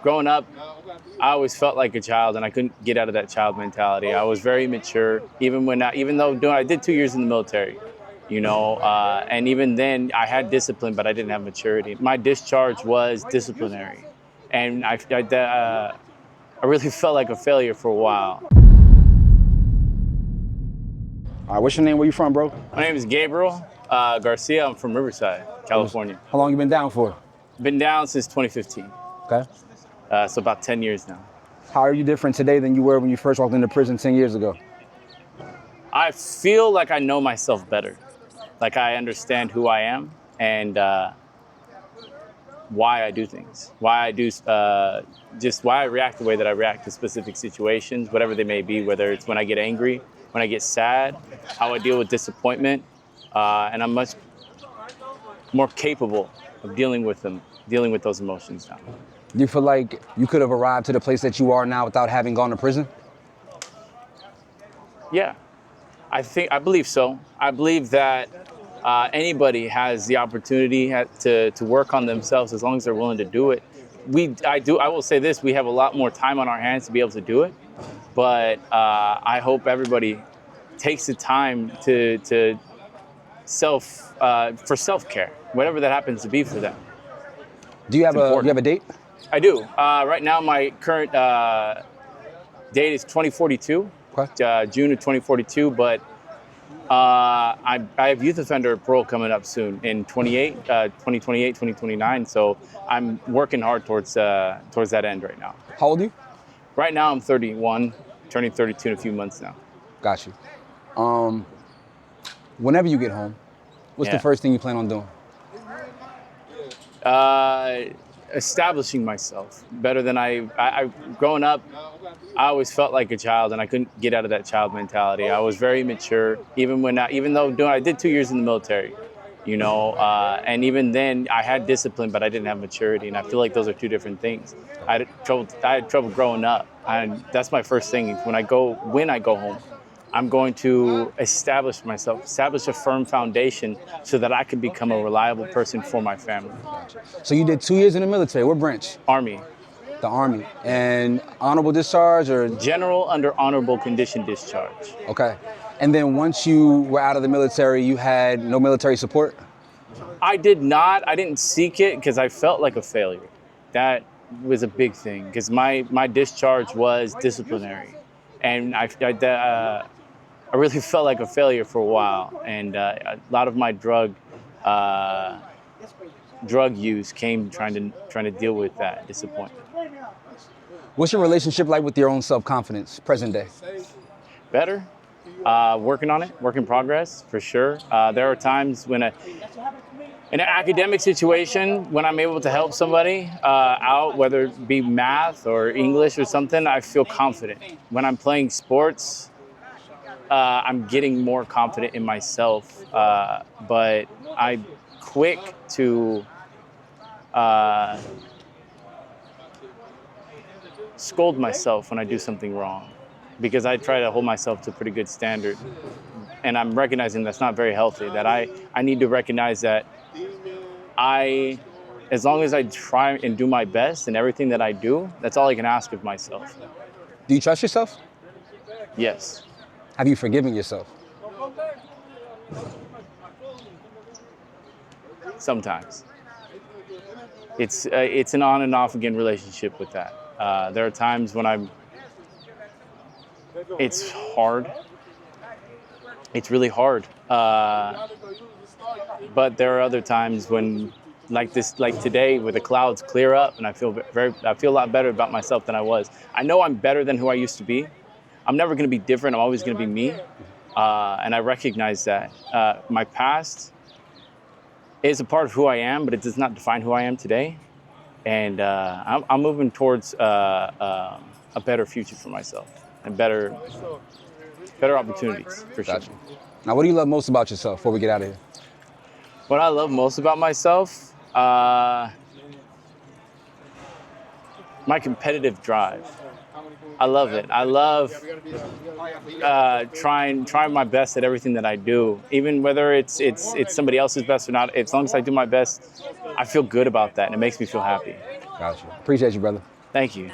Growing up, I always felt like a child, and I couldn't get out of that child mentality. I was very mature, even though I did 2 years in the military, and even then I had discipline, but I didn't have maturity. My discharge was disciplinary, and I really felt like a failure for a while. All right, what's your name? Where you from, bro? My name is Gabriel Garcia. I'm from Riverside, California. How long you been down for? Been down since 2015, Okay. so about 10 years now. How are you different today than you were when you first walked into prison 10 years ago? I feel like I know myself better. Like I understand who I am and why I do things, why I do, just why I react the way that I react to specific situations, whatever they may be, whether it's when I get angry, when I get sad, how I deal with disappointment, and I'm much more capable of dealing with those emotions now. Do you feel like you could have arrived to the place that you are now without having gone to prison? Yeah, I believe so. I believe that anybody has the opportunity to work on themselves as long as they're willing to do it. I will say this: we have a lot more time on our hands to be able to do it, but I hope everybody takes the time to for self-care, whatever that happens to be for them. Do you have a date? I do. Right now, my current date is 2042, Okay. June of 2042, but I have youth offender parole coming up soon in 2028, 2029, so I'm working hard towards that end right now. How old are you? Right now, I'm 31, turning 32 in a few months now. Got you. Whenever you get home, what's the first thing you plan on doing? Establishing myself better than I growing up, I always felt like a child, and I couldn't get out of that child mentality. I was very mature, even though I did 2 years in the military, and even then I had discipline, but I didn't have maturity, and I feel like those are two different things. I had trouble growing up, and that's my first thing. When I go home, I'm going to establish a firm foundation so that I can become a reliable person for my family. So you did 2 years in the military. What branch? Army. The Army. And honorable discharge or? General under honorable condition discharge. Okay. And then once you were out of the military, you had no military support? I did not. I didn't seek it because I felt like a failure. That was a big thing because my discharge was disciplinary. And I really felt like a failure for a while, and a lot of my drug use came trying to deal with that disappointment. What's your relationship like with your own self-confidence, present day? Better, working on it, work in progress for sure. There are times when in an academic situation, when I'm able to help somebody out, whether it be math or English or something, I feel confident. When I'm playing sports, I'm getting more confident in myself, but I'm quick to scold myself when I do something wrong, because I try to hold myself to a pretty good standard, and I'm recognizing that's not very healthy, that I need to recognize that as long as I try and do my best in everything that I do, that's all I can ask of myself. Do you trust yourself? Yes. Have you forgiven yourself? Sometimes. It's an on and off again relationship with that. There are times when it's hard. It's really hard. But there are other times when, like today, where the clouds clear up and I feel a lot better about myself than I was. I know I'm better than who I used to be. I'm never going to be different. I'm always going to be me. And I recognize that. My past is a part of who I am, but it does not define who I am today. And I'm moving towards a better future for myself and better opportunities, for sure. Gotcha. Now, what do you love most about yourself before we get out of here? What I love most about myself, my competitive drive. I love it. I love trying my best at everything that I do, even whether it's somebody else's best or not. As long as I do my best, I feel good about that, and it makes me feel happy. Got you. Appreciate you, brother. Thank you.